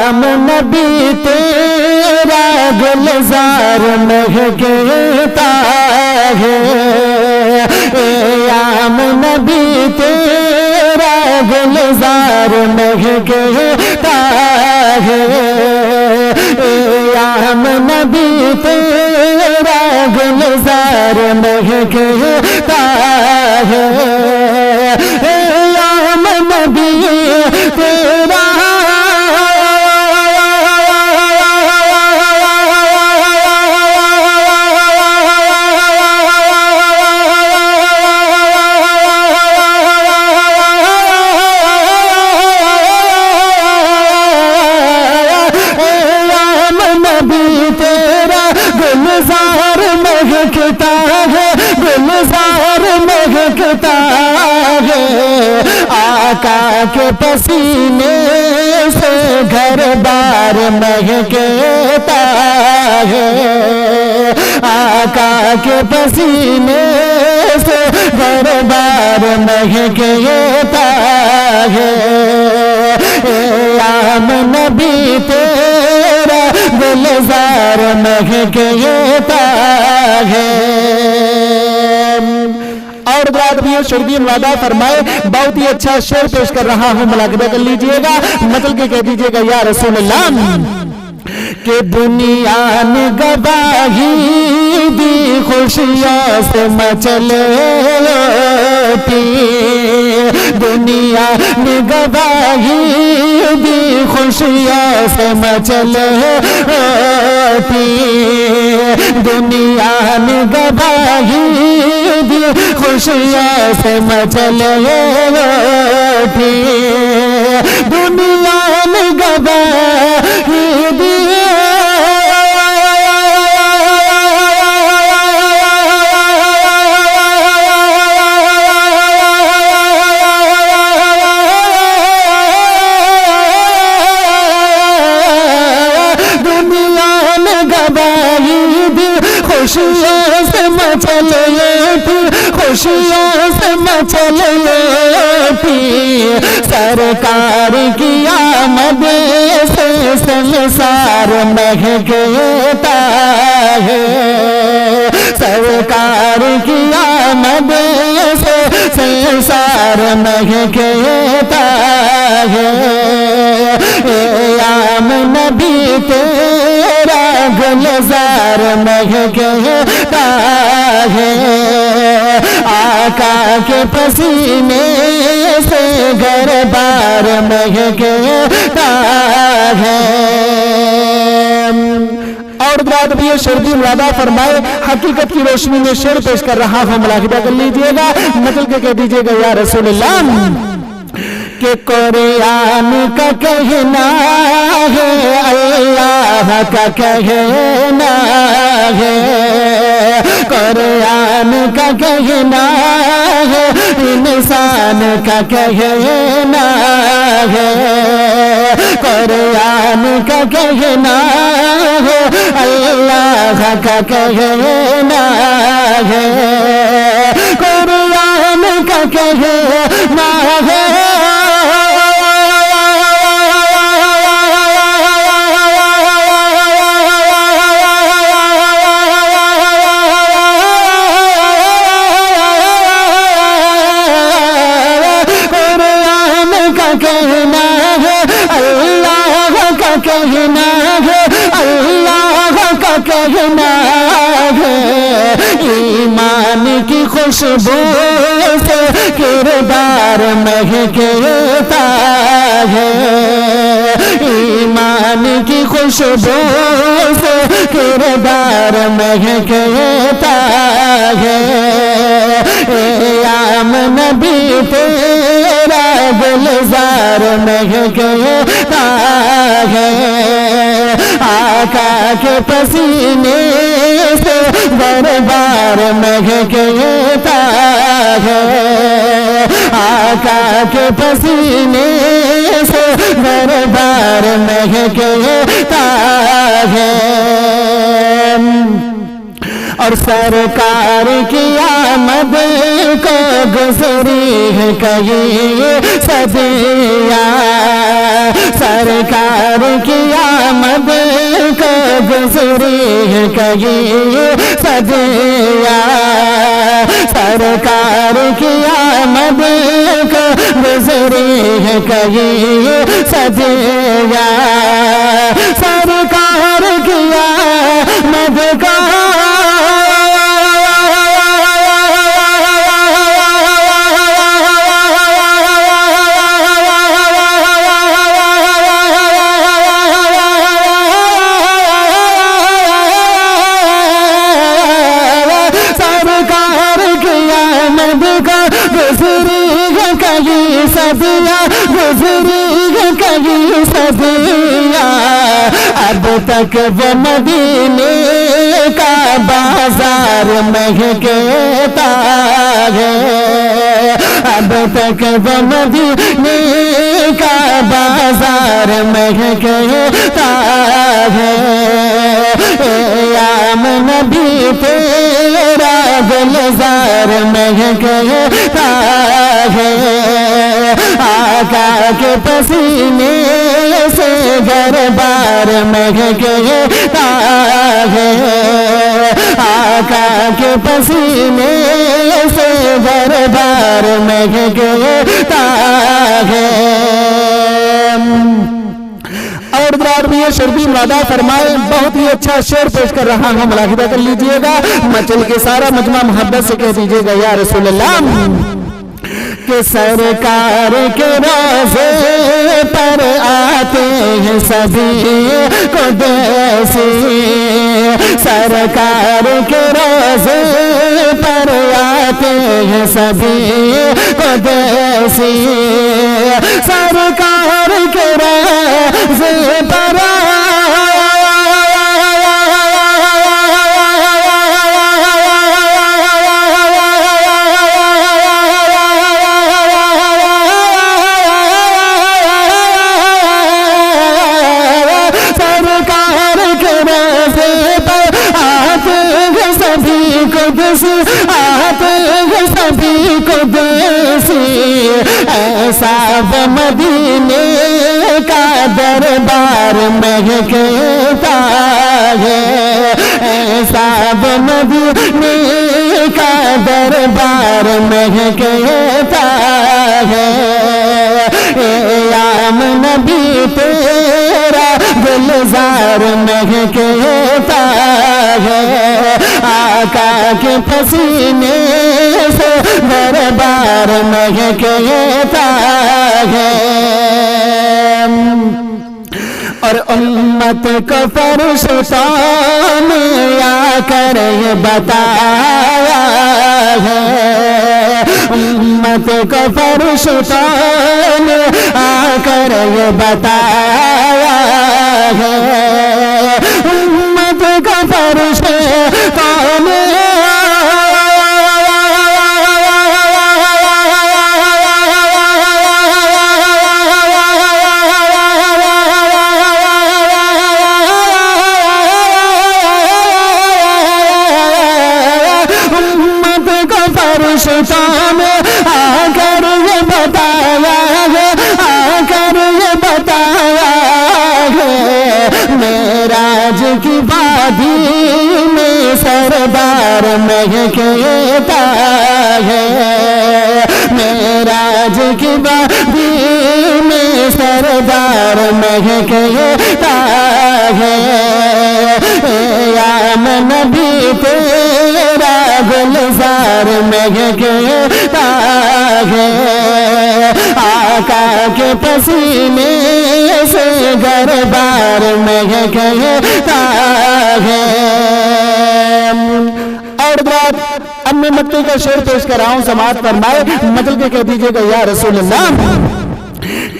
عام نبی تیرا گلزار مہکتا ہے، اے عام نبی تیرا گلزار مہکتا ہے، اے عام نبی تیرا گلزار مہکتا ہے، اے عام نبی تیرا گلزار مہکتا ہے، گلزار مہکتا ہے، آقا کے پسینے سے گھر بار مہکتا ہے، آقا کے پسینے سے گھر بار مہکتا ہے، اے عام نبی تیرا گلزار مہکتا ہے۔ اور رات بھی شردین وعدہ فرمائے، بہت ہی اچھا شعر پیش کر رہا ہوں، ملاحظہ کر لیجئے گا، مطلب کہ کہہ دیجئے گا یا رسول اللہ کہ دنیا نے گواہی دی خوشیوں سے مچلے تھی، دنیا نے گواہی دی خوشیوں سے مچلے تھی، دنیا نے گواہی دی خوشیوں سے مچلے تھی، دنیا نے گواہی دی خوشیوں سے مچلے تھی، خوشیوں سے مچلے تھی، سرکار کی آمد سے سنسار مہکتا ہے، سرکار کی آمد سے سنسار مہکتا ہے، اے عام نبی تیرا گلزار مہکتا ہے، آقا کے پسینے سے گھر بار مہکتا ہے۔ اور رات بھی شردی وعدہ فرمائے، حقیقت کی روشنی میں شعر پیش کر رہا ہوں، ملاحظہ کر لیجئے گا، مطلب کہ کہہ دیجئے گا یا رسول اللہ کہ قرآن کا کہنا ہے، اللہ کا کہنا ہے، قرآن کا کہنا ہے، انسان کا کہنا ہے، قرآن کا کہنا ہے، اللہ کا کہنا ہے، قرآن کا کہنا ہے، کہنا ہے، اللہ کا کہنا ہے، اللہ کا کہنا ہے، ایمان کی خوشبو سے کردار مہکتا ہے، ایمان کی خوشبو سے کردار مہکتا ہے، اے عام نبی تیرا گلزار مہکتا ہے، آقا کے پسینے سے دربار مہکتا ہے، آقا کے پسینے سے دربار مہکتا ہے۔ اور سرکار کی آمد کو گزری ہے کئی صدیاں، سرکار کی آمد کو گزری ہے کئی صدیاں، سرکار کی آمد کو گزری ہے کئی صدیاں، سرکار کی آمد کو اب تک وہ مدینے کا بازار مہکتا ہے، اب تک وہ مدینے کا بازار مہکتا ہے، ایام نبی تیرا گلزار مہکتا ہے، آقا کے پسینے سے گھر بار مہکتا ہے، آقا کے پسینے سے گھر بار مہکتا ہے۔ اور برار بھی یہ شربی مادہ فرمائے، بہت ہی اچھا شعر پیش کر رہا ہوں، ملاحظہ کر لیجئے گا، مچل کے سارا مجمع محبت سے کہہ دیجئے گا یا رسول اللہ، کہ سرکار کے روزے پر آتے ہیں سبھی قدیسی، سرکار کے روزے پر آتے ہیں سبھی قدیسی، سرکار کے روزے پر ایسا وہ مدینے کا دربار مہکتا ہے، ایسا وہ مدینے کا دربار مہکتا ہے، ایام نبی تیرا گلزار مہکتا ہے، آقا کے پسینے سے دربار مہکتا ہے، اور امت کو فرشتوں نے آ کر یہ بتایا ہے، امت کو فرشتوں نے آ کر یہ بتایا ہے، امت کو فرشتوں نے آ کر یہ بتایا ہے، آ کر یہ بتایا ہے، معراج کی وادی میں سردار مہکتا ہے، معراج کی وادی میں سردار مہکتا ہے، ایام نبی تیرا گلزار مہکتا ہے، آقا کے پسینے سے گھر بار مہکتا ہے۔ اور بات اب میں مکی کا شعر پیش کر رہا ہوں، سماعت فرمائے، مطلب کہ کہہ دیجئے گا یا رسول اللہ،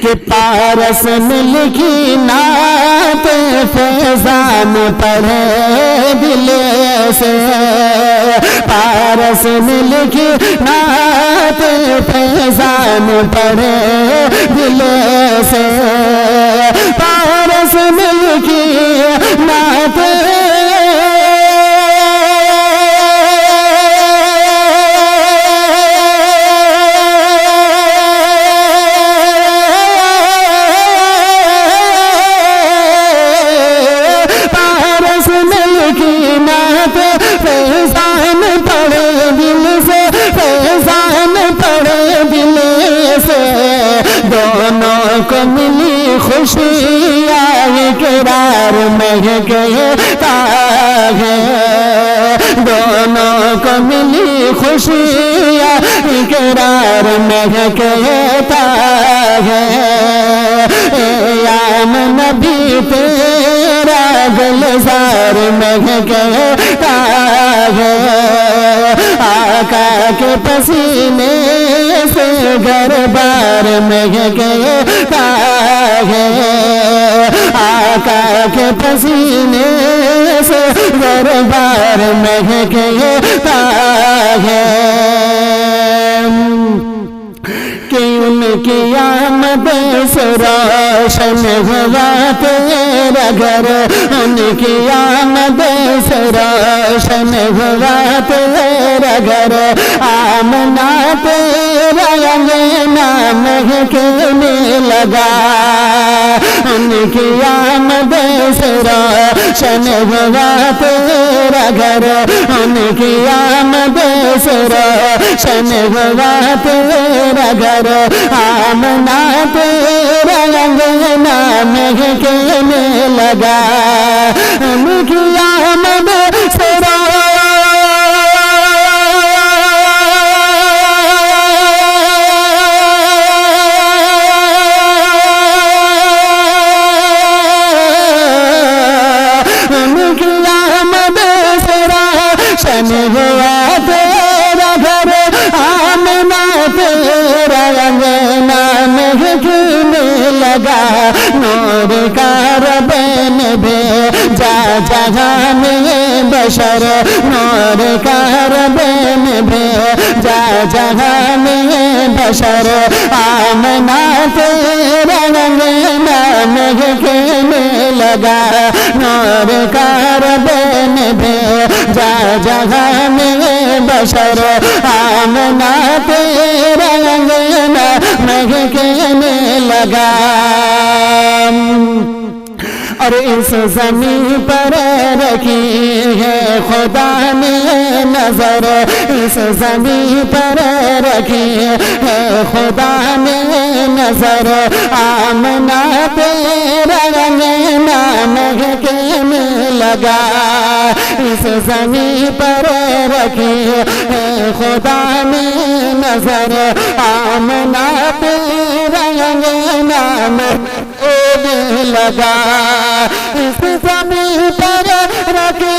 کہ پارس میں لکھی نعت فیضان پڑھے دل سے، پارس میں لکھی نعت فیضان پڑھے دل سے، پارس میں لکھی نعت کو ملی خوشیاں اقرار مہکتا ہے دونوں کو ملی خوشیاں اقرار مہکتا ہے ایام نبی تیرا گلزار مہکتا ہے آقا کے پسینے سے گھر بار مہکتا ہے آقا کے پسینے سے گھر بار مہکتا ہے کہ ان کی آمد سے روشن ہوا تیرا گھر ان کی آمد سے روشن ہوا تیرا گھر آمنہ تیرا انگنا مہکنے لگا ان کی آمد سے روشن ہوا تیرا گھر ان کی آمد سے روشن ہوا تیرا گھر آمنہ تیرا انگنا مہکنے لگا ان کی آمد سے روشن ہوا تیرا گھر آمنہ تیرا انگنا مہکنے لگا نور کا رب نے بھیجا جہاں میں بشر نور کا رب نے بھیجا جہاں میں بشر آمنہ تیرا انگنا مہکنے لگا نور کا رب نے بھیجا جہاں میں بشر آمنہ تیرا انگنا مہکنے لگا اور اس زمین پر رکھی ہے خدا نے نظر اس زمین پر رکھی ہے خدا نے نظر آمنہ تیرا انگنا مہکنے لگا اس زمین پر رکھی ہے خدا نے نظر آمنہ تیرا انگنا مہکنے لگا اس زمین پر رکھی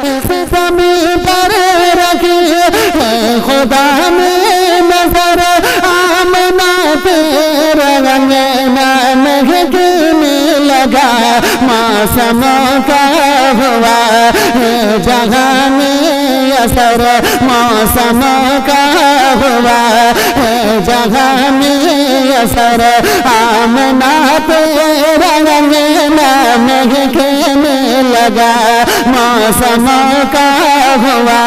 اس زمین پر رکھی ہے خدا میں نظر آمنہ تیرا انگنا مہکنے لگا موسموں کا ہوا ہے جہاں میں اثر موسموں کا ہوا ہے جہاں میں اثر آمنہ تیرا انگنا مہکنے لگا موسموں کا ہوا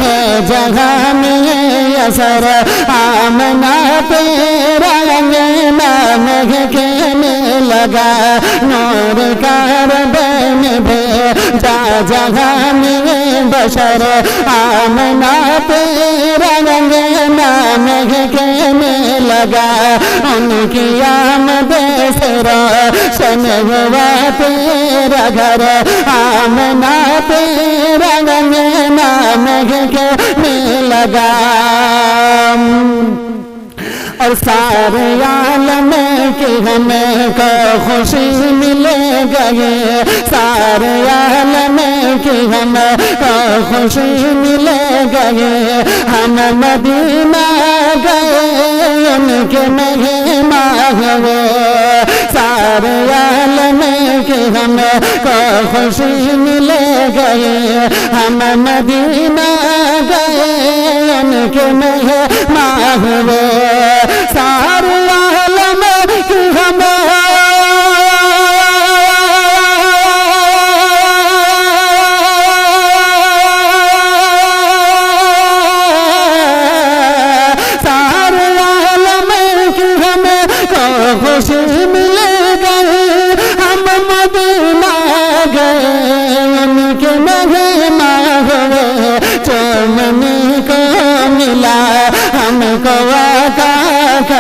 ہے جہاں میں اثر آمنہ تیرا انگنا مہکنے لگا نور کا رب نے بھیجا جہاں میں بشر آمنہ تیرا انگنا مہکنے لگا ان کی آمد سے روشن ہوا تیرا گھر آمنہ تیرا انگنا مہکنے لگا اور سارے عالم کی ہمیں کو خوشی ملے گئی سارے عالم کی ہمیں کو خوشی ملے گئی ہم مدینہ گئے ان کے مہمان ہوئے سارے عالم کی ہمیں کو خوشی ملے گئی ہم مدینہ گئے ان کے مہمان ہوئے سارے عالم کی ہمیں سارے عالم کی ہمیں خوشی مل گئی ہم مدینہ گئے ان کے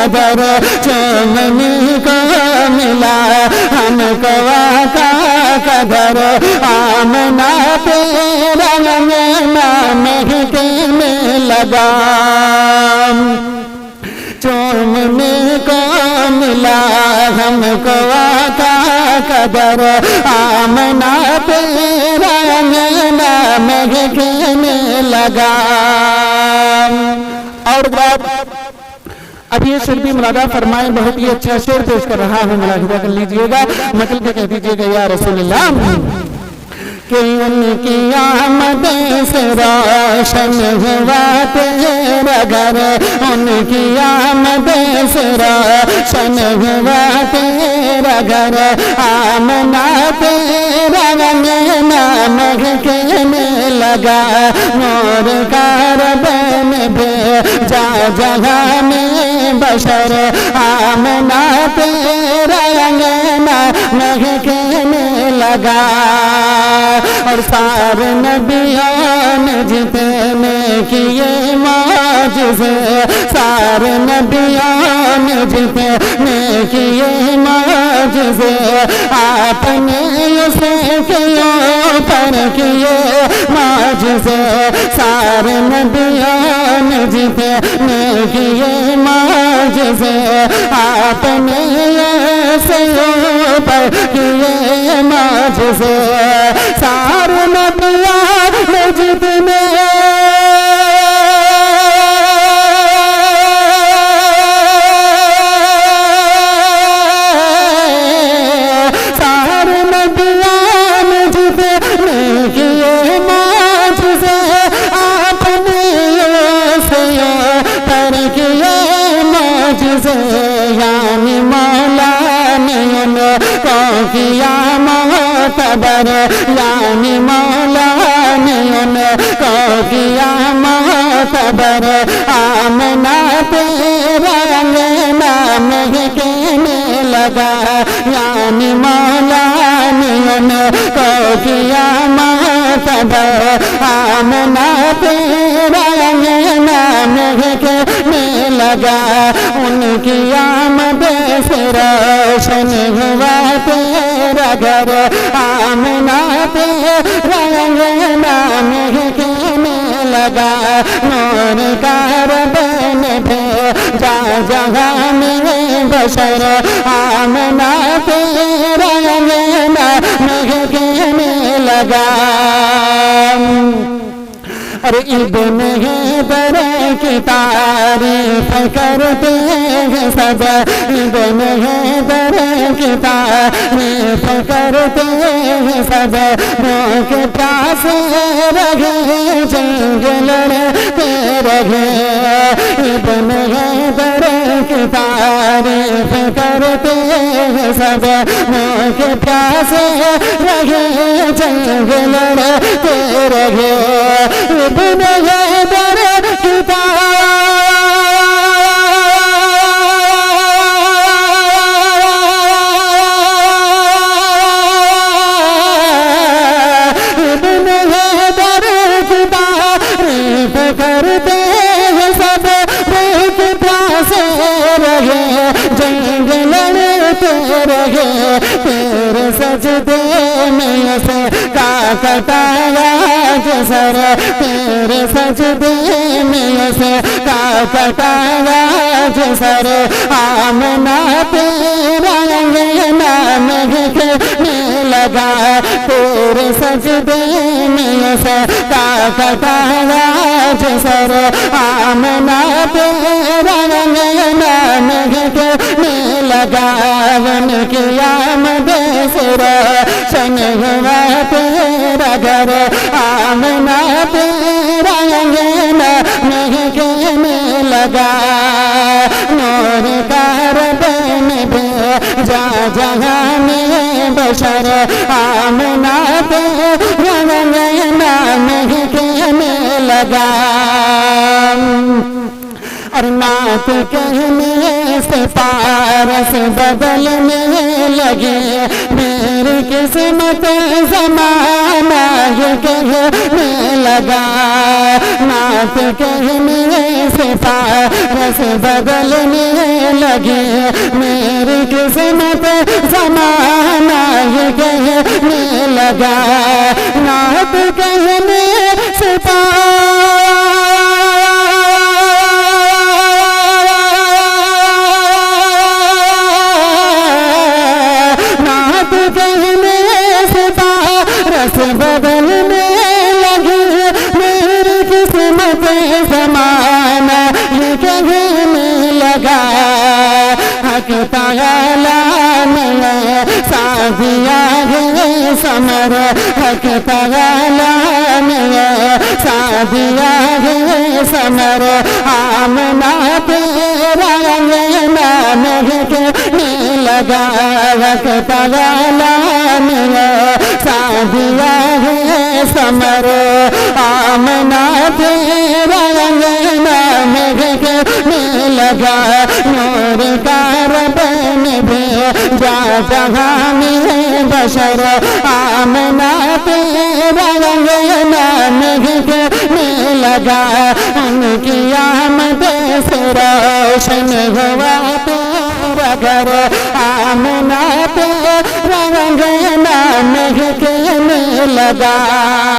قدر چومنے کو ملا ہم کو آقا کا گھر آمنہ پہ رنگنا مہکنے لگا چومنے کو ملا ہم کو آقا کا گھر آمنہ پہ رنگنا مہکنے لگا اور بات اب یہ شعر بھی ملاحظہ فرمائیں بہت ہی اچھا شعر پیش کر رہا ہوں ملاحظہ کر لیجئے گا مطلب کہ کہہ دیجئے گا یا رسول اللہ کہ ان کی آمد سے روشن ہوا تیرا گھر ان کی آمد سے روشن ہوا تیرا گھر آمنہ تیرا رنگنا مہکنے لگا نور کا رب نے بھیجا جہاں میں بشر آمنہ تیرا رنگنا مہکنے لگا اور سارے نبیوں نے جتنے کیے معجزے سارے نبیوں نے جتنے کیے معجزے آپ نے اسے کیوں پر کیے معجزے سارے نبیوں نے جتنے کیے معجزے آپ نے اسے پر کیے معجزے سارے نبیوں نے جتنے سارے نبیوں نے جتنے کیے معجزے آپ نے اسے پر کیے معجزے یعنی مولا نے ان کو کیا معتبر یعنی مولا نے ان کو کیا معتبر آمنہ تیرا رنگنا مہکنے لگا یعنی مولا نے ان کو کیا معتبر آمنہ تیرا رنگنا مہکنے لگا ان کی آمد سے روشن ہوا تیرا گھر آمنہ تیرا رنگنا مہکنے لگا نور کا رب نے بھیجا جہاں میں بشر آمنہ تیرا رنگنا مہکنے لگا اور ابن حیدر کی تعریف کرتے ہیں سب ابن حیدر کی تعریف کرتے ہیں سب روک پیاسے رہے جنگ لڑتے رہے ابن حیدر کی تعریف کرتے ہیں سب روک پیاسے رہے جنگ لڑتے رہے ابن حیدر کی ابن حیدر کی تعریف کرتے ہیں سب ایک پیاسے رہے جنگ لڑتے رہے تیرے سجدے میں سے کا کٹایا سر تیرے سجدے میں سے کا کٹایا سر آمنہ تیرا رنگنا مہکنے لگا تیرے سجدے میں سے کا کٹایا سر آمنہ تیرا رنگنا مہکنے لگا ان کی آمد سے روشن ہوا تیرا گھر آمنہ تیرا رنگنا مہکنے لگا نور کا رب نے بھیجا جہاں میں بشر آمنہ تیرا رنگنا مہکنے لگا اور نعت کہنے سے پارس بدلنے لگے میری قسمت زمانہ یہ کہنے لگا نعت کہنے سے پارس بدلنے لگے میری قسمت زمانہ یہ کہنے لگا نعت کہنے سے نعت کہنے سے پارس بدلنے لگے میری قسمت زمانہ یہ کہنے لگا حق تعالی نے ساتھ دیا ہے ثمر حق تعالی نے ساتھ دیا ہے ثمر آمنہ تیرا نام کہنے لگا حق تعالی نے ساتھ دیا ہے ثمر آمنہ تیرا نام کہنے لگا نور کا رب نے بھیجا جہان بشر آمنہ تیرا نام کہنے لگا ان کی آمد سے روشن ہوا تیرا گھر آمنہ تیرا نام کہنے لگا